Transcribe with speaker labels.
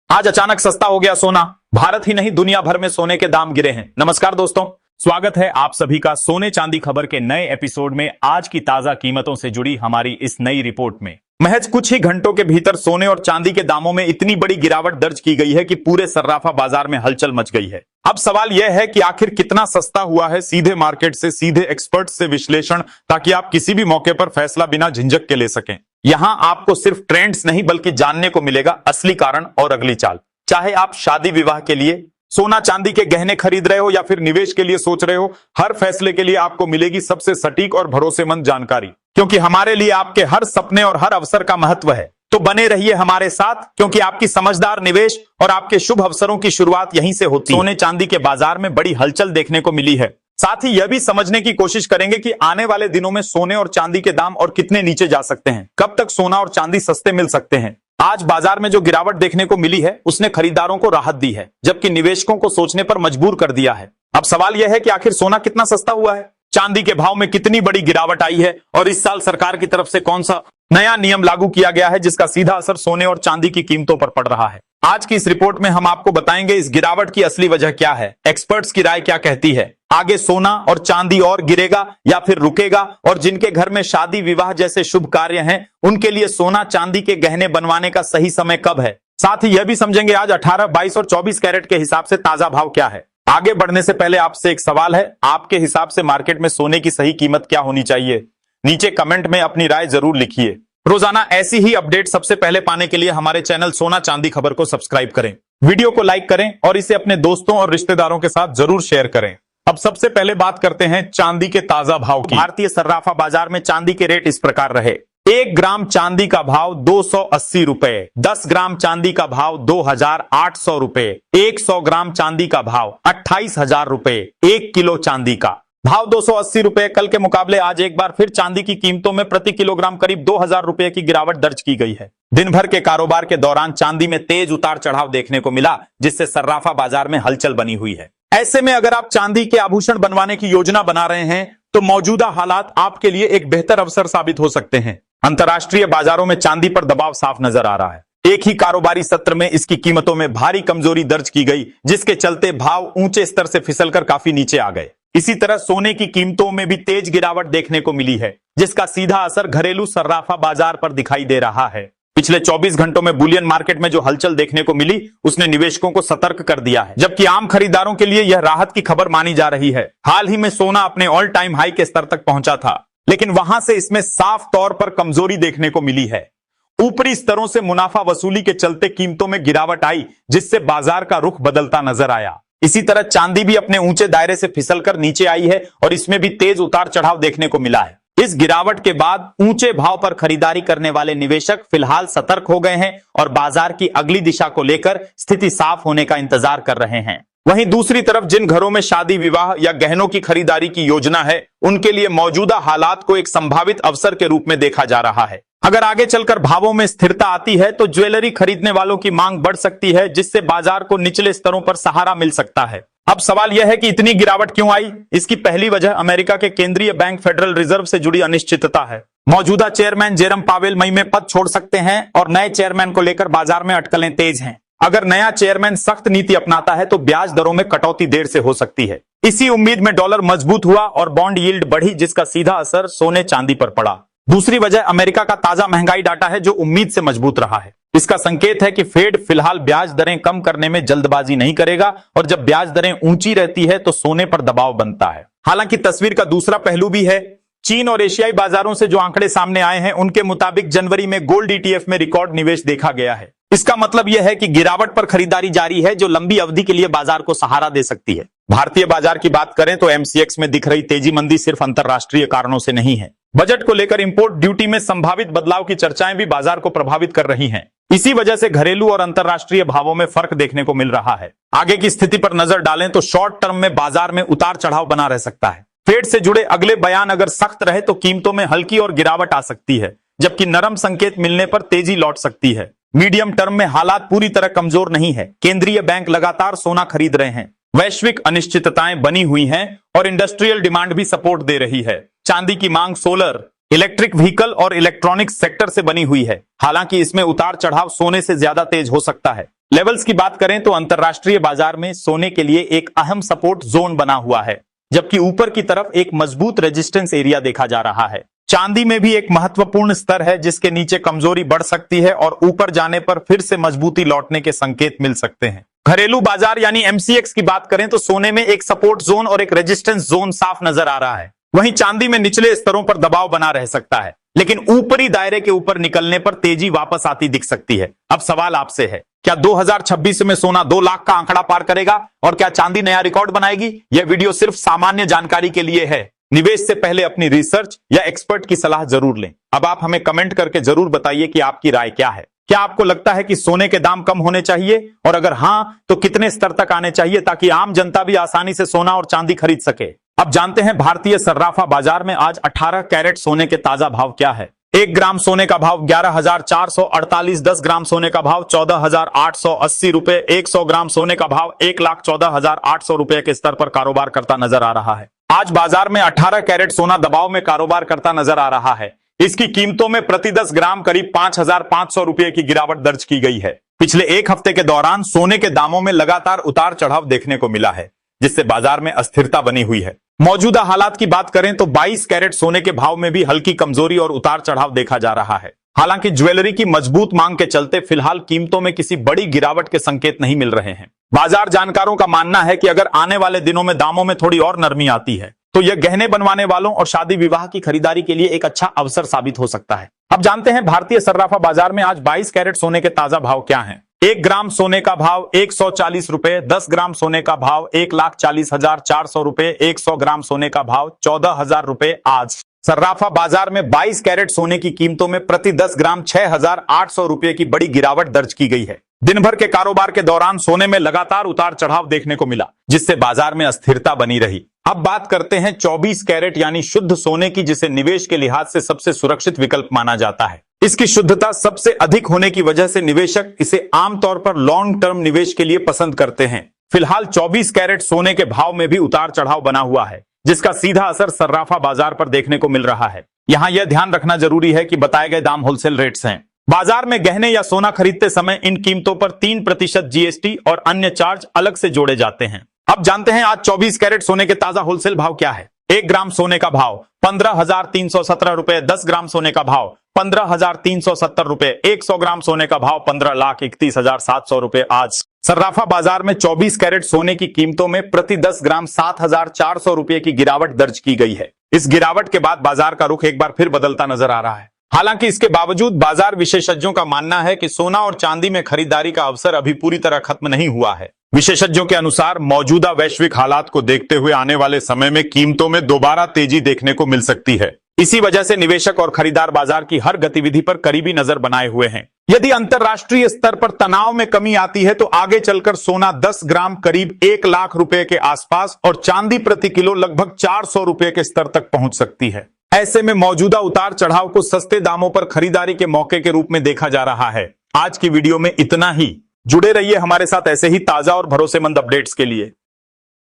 Speaker 1: आज अचानक सस्ता हो गया सोना। भारत ही नहीं दुनिया भर में सोने के दाम गिरे हैं। नमस्कार दोस्तों, स्वागत है आप सभी का सोने चांदी खबर के नए एपिसोड में। आज की ताजा कीमतों से जुड़ी हमारी इस नई रिपोर्ट में महज कुछ ही घंटों के भीतर सोने और चांदी के दामों में इतनी बड़ी गिरावट दर्ज की गई है कि पूरे सर्राफा बाजार में हलचल मच गई है। अब सवाल यह है कि आखिर कितना सस्ता हुआ है। सीधे मार्केट से, सीधे एक्सपर्ट से विश्लेषण, ताकि आप किसी भी मौके पर फैसला बिना झिझक के ले सकें। यहां आपको सिर्फ ट्रेंड्स नहीं बल्कि जानने को मिलेगा असली कारण और अगली चाल। चाहे आप शादी विवाह के लिए सोना चांदी के गहने खरीद रहे हो या फिर निवेश के लिए सोच रहे हो, हर फैसले के लिए आपको मिलेगी सबसे सटीक और भरोसेमंद जानकारी। क्योंकि हमारे लिए आपके हर सपने और हर अवसर का महत्व है। तो बने रहिए हमारे साथ, क्योंकि आपकी समझदार निवेश और आपके शुभ अवसरों की शुरुआत यहीं से होती है। सोने चांदी के बाजार में बड़ी हलचल देखने को मिली है। साथ ही यह भी समझने की कोशिश करेंगे कि आने वाले दिनों में सोने और चांदी के दाम और कितने नीचे जा सकते हैं, कब तक सोना और चांदी सस्ते मिल सकते हैं। आज बाजार में जो गिरावट देखने को मिली है उसने खरीदारों को राहत दी है, जबकि निवेशकों को सोचने पर मजबूर कर दिया है। अब सवाल यह है कि आखिर सोना कितना सस्ता हुआ है, चांदी के भाव में कितनी बड़ी गिरावट आई है और इस साल सरकार की तरफ से कौन सा नया नियम लागू किया गया है जिसका सीधा असर सोने और चांदी की कीमतों पर पड़ रहा है। आज की इस रिपोर्ट में हम आपको बताएंगे इस गिरावट की असली वजह क्या है, एक्सपर्ट्स की राय क्या कहती है, आगे सोना और चांदी और गिरेगा या फिर रुकेगा, और जिनके घर में शादी विवाह जैसे शुभ कार्य हैं उनके लिए सोना चांदी के गहने बनवाने का सही समय कब है। साथ ही यह भी समझेंगे आज 18, 22 और 24 कैरेट के हिसाब से ताजा भाव क्या है। आगे बढ़ने से पहले आपसे एक सवाल है, आपके हिसाब से मार्केट में सोने की सही कीमत क्या होनी चाहिए? नीचे कमेंट में अपनी राय जरूर लिखिए। रोजाना ऐसी ही अपडेट सबसे पहले पाने के लिए हमारे चैनल सोना चांदी खबर को सब्सक्राइब करें, वीडियो को लाइक करें और इसे अपने दोस्तों और रिश्तेदारों के साथ जरूर शेयर करें। अब सबसे पहले बात करते हैं चांदी के ताजा भाव की। भारतीय सर्राफा बाजार में चांदी के रेट इस प्रकार रहे। 1 ग्राम चांदी का भाव 280 रुपए, 10 ग्राम चांदी का भाव 2800 रुपए, 100 ग्राम चांदी का भाव 28,000 रुपए, 1 किलो चांदी का भाव 280 रुपए। कल के मुकाबले आज एक बार फिर चांदी की कीमतों में प्रति किलोग्राम करीब 2000 रुपए की गिरावट दर्ज की गई है। दिन भर के कारोबार के दौरान चांदी में तेज उतार चढ़ाव देखने को मिला, जिससे सर्राफा बाजार में हलचल बनी हुई है। ऐसे में अगर आप चांदी के आभूषण बनवाने की योजना बना रहे हैं तो मौजूदा हालात आपके लिए एक बेहतर अवसर साबित हो सकते हैं। अंतर्राष्ट्रीय बाजारों में चांदी पर दबाव साफ नजर आ रहा है। एक ही कारोबारी सत्र में इसकी कीमतों में भारी कमजोरी दर्ज की गई, जिसके चलते भाव ऊंचे स्तर से फिसलकर काफी नीचे आ गए। इसी तरह सोने की कीमतों में भी तेज गिरावट देखने को मिली है, जिसका सीधा असर घरेलू सर्राफा बाजार पर दिखाई दे रहा है। पिछले 24 घंटों में बुलियन मार्केट में जो हलचल देखने को मिली उसने निवेशकों को सतर्क कर दिया है, जबकि आम खरीदारों के लिए यह राहत की खबर मानी जा रही है। हाल ही में सोना अपने ऑल टाइम हाई के स्तर तक पहुंचा था, लेकिन वहां से इसमें साफ तौर पर कमजोरी देखने को मिली है। ऊपरी स्तरों से मुनाफा वसूली के चलते कीमतों में गिरावट आई, जिससे बाजार का रुख बदलता नजर आया। इसी तरह चांदी भी अपने ऊंचे दायरे से फिसलकर नीचे आई है और इसमें भी तेज उतार चढ़ाव देखने को मिला है। इस गिरावट के बाद ऊंचे भाव पर खरीदारी करने वाले निवेशक फिलहाल सतर्क हो गए हैं और बाजार की अगली दिशा को लेकर स्थिति साफ होने का इंतजार कर रहे हैं। वहीं दूसरी तरफ जिन घरों में शादी विवाह या गहनों की खरीदारी की योजना है, उनके लिए मौजूदा हालात को एक संभावित अवसर के रूप में देखा जा रहा है। अगर आगे चलकर भावों में स्थिरता आती है तो ज्वेलरी खरीदने वालों की मांग बढ़ सकती है, जिससे बाजार को निचले स्तरों पर सहारा मिल सकता है। अब सवाल यह है कि इतनी गिरावट क्यों आई? इसकी पहली वजह अमेरिका के केंद्रीय बैंक फेडरल रिजर्व से जुड़ी अनिश्चितता है। मौजूदा चेयरमैन जेरम पावेल मई में पद छोड़ सकते हैं और नए चेयरमैन को लेकर बाजार में अटकलें तेज हैं। अगर नया चेयरमैन सख्त नीति अपनाता है तो ब्याज दरों में कटौती देर से हो सकती है। इसी उम्मीद में डॉलर मजबूत हुआ और बॉन्ड यील्ड बढ़ी, जिसका सीधा असर सोने चांदी पर पड़ा। दूसरी वजह अमेरिका का ताजा महंगाई डाटा है, जो उम्मीद से मजबूत रहा है। इसका संकेत है कि फेड फिलहाल ब्याज दरें कम करने में जल्दबाजी नहीं करेगा, और जब ब्याज दरें ऊंची रहती है तो सोने पर दबाव बनता है। हालांकि तस्वीर का दूसरा पहलू भी है। चीन और एशियाई बाजारों से जो आंकड़े सामने आए हैं उनके मुताबिक जनवरी में गोल्ड ईटीएफ में रिकॉर्ड निवेश देखा गया है। इसका मतलब यह है कि गिरावट पर खरीदारी जारी है, जो लंबी अवधि के लिए बाजार को सहारा दे सकती है। भारतीय बाजार की बात करें तो एमसीएक्स में दिख रही तेजी मंदी सिर्फ अंतरराष्ट्रीय कारणों से नहीं है। बजट को लेकर इंपोर्ट ड्यूटी में संभावित बदलाव की चर्चाएं भी बाजार को प्रभावित कर रही हैं। इसी वजह से घरेलू और अंतरराष्ट्रीय भावों में फर्क देखने को मिल रहा है। आगे की स्थिति पर नजर डालें तो शॉर्ट टर्म में बाजार में उतार चढ़ाव बना रह सकता है। फेड से जुड़े अगले बयान अगर सख्त रहे तो कीमतों में हल्की और गिरावट आ सकती है, जबकि नरम संकेत मिलने पर तेजी लौट सकती है। मीडियम टर्म में हालात पूरी तरह कमजोर नहीं है। केंद्रीय बैंक लगातार सोना खरीद रहे हैं, वैश्विक अनिश्चितताएं बनी हुई हैं और इंडस्ट्रियल डिमांड भी सपोर्ट दे रही है। चांदी की मांग सोलर, इलेक्ट्रिक व्हीकल और इलेक्ट्रॉनिक सेक्टर से बनी हुई है। हालांकि इसमें उतार चढ़ाव सोने से ज्यादा तेज हो सकता है। लेवल्स की बात करें तो अंतरराष्ट्रीय बाजार में सोने के लिए एक अहम सपोर्ट जोन बना हुआ है, जबकि ऊपर की तरफ एक मजबूत रेजिस्टेंस एरिया देखा जा रहा है। चांदी में भी एक महत्वपूर्ण स्तर है जिसके नीचे कमजोरी बढ़ सकती है और ऊपर जाने पर फिर से मजबूती लौटने के संकेत मिल सकते हैं। घरेलू बाजार यानी एमसीएक्स की बात करें तो सोने में एक सपोर्ट जोन और एक रेजिस्टेंस जोन साफ नजर आ रहा है। वहीं चांदी में निचले स्तरों पर दबाव बना रह सकता है, लेकिन ऊपरी दायरे के ऊपर निकलने पर तेजी वापस आती दिख सकती है। अब सवाल आपसे है, क्या 2026 में सोना 2 लाख का आंकड़ा पार करेगा और क्या चांदी नया रिकॉर्ड बनाएगी? यह वीडियो सिर्फ सामान्य जानकारी के लिए है। निवेश से पहले अपनी रिसर्च या एक्सपर्ट की सलाह जरूर लें। अब आप हमें कमेंट करके जरूर बताइए कि आपकी राय क्या है। क्या आपको लगता है कि सोने के दाम कम होने चाहिए, और अगर हां तो कितने स्तर तक आने चाहिए ताकि आम जनता भी आसानी से सोना और चांदी खरीद सके? अब जानते हैं भारतीय सर्राफा बाजार में आज 18 कैरेट सोने के ताजा भाव क्या है। 1 ग्राम सोने का भाव 11,448, 10 ग्राम सोने का भाव 14,880 रुपए, 100 ग्राम सोने का भाव 1,14,800 रुपए के स्तर पर कारोबार करता नजर आ रहा है। आज बाजार में 18 कैरेट सोना दबाव में कारोबार करता नजर आ रहा है। इसकी कीमतों में प्रति 10 ग्राम करीब 5,500 रुपए की गिरावट दर्ज की गई है। पिछले एक हफ्ते के दौरान सोने के दामों में लगातार उतार चढ़ाव देखने को मिला है, जिससे बाजार में अस्थिरता बनी हुई है। मौजूदा हालात की बात करें तो 22 कैरेट सोने के भाव में भी हल्की कमजोरी और उतार चढ़ाव देखा जा रहा है। हालांकि ज्वेलरी की मजबूत मांग के चलते फिलहाल कीमतों में किसी बड़ी गिरावट के संकेत नहीं मिल रहे हैं। बाजार जानकारों का मानना है कि अगर आने वाले दिनों में दामों में थोड़ी और नरमी आती है तो यह गहने बनवाने वालों और शादी विवाह की खरीदारी के लिए एक अच्छा अवसर साबित हो सकता है। अब जानते हैं भारतीय सर्राफा बाजार में आज 22 कैरेट सोने के ताजा भाव क्या हैं। 1 ग्राम सोने का भाव 140 रुपए, 10 ग्राम सोने का भाव 1,40,400 रुपए, 100 ग्राम सोने का भाव 14,000 रुपए। आज सर्राफा बाजार में 22 कैरेट सोने की कीमतों में प्रति 10 ग्राम 6,800 रुपए की बड़ी गिरावट दर्ज की गई है। दिन भर के कारोबार के दौरान सोने में लगातार उतार चढ़ाव देखने को मिला, जिससे बाजार में अस्थिरता बनी रही। अब बात करते हैं 24 कैरेट यानी शुद्ध सोने की, जिसे निवेश के लिहाज से सबसे सुरक्षित विकल्प माना जाता है। इसकी शुद्धता सबसे अधिक होने की वजह से निवेशक इसे आमतौर पर लॉन्ग टर्म निवेश के लिए पसंद करते हैं। फिलहाल 24 कैरेट सोने के भाव में भी उतार चढ़ाव बना हुआ है, जिसका सीधा असर सर्राफा बाजार पर देखने को मिल रहा है। यहां यह ध्यान रखना जरूरी है कि बताए गए दाम होलसेल रेट्स हैं। बाजार में गहने या सोना खरीदते समय इन कीमतों पर 3% जीएसटी और अन्य चार्ज अलग से जोड़े जाते हैं। अब जानते हैं आज 24 कैरेट सोने के ताजा होलसेल भाव क्या है। 1 ग्राम सोने का भाव 15,317 रुपए, 10 ग्राम सोने का भाव 15,370 रुपए, 100 ग्राम सोने का भाव 15,31,700 रुपए। आज सर्राफा बाजार में 24 कैरेट सोने की कीमतों में प्रति 10 ग्राम 7,400 रुपए की गिरावट दर्ज की गई है। इस गिरावट के बाद बाजार का रुख एक बार फिर बदलता नजर आ रहा है। हालांकि इसके बावजूद बाजार विशेषज्ञों का मानना है कि सोना और चांदी में खरीदारी का अवसर अभी पूरी तरह खत्म नहीं हुआ है। विशेषज्ञों के अनुसार मौजूदा वैश्विक हालात को देखते हुए आने वाले समय में कीमतों में दोबारा तेजी देखने को मिल सकती है। इसी वजह से निवेशक और खरीदार बाजार की हर गतिविधि पर करीबी नजर बनाए हुए हैं। यदि अंतरराष्ट्रीय स्तर पर तनाव में कमी आती है तो आगे चलकर सोना 10 ग्राम करीब 1 लाख रुपए के आसपास और चांदी प्रति किलो लगभग 400 रुपए के स्तर तक पहुंच सकती है। ऐसे में मौजूदा उतार चढ़ाव को सस्ते दामों पर खरीदारी के मौके के रूप में देखा जा रहा है। आज की वीडियो में इतना ही। जुड़े रहिए हमारे साथ ऐसे ही ताजा और भरोसेमंद अपडेट्स के लिए।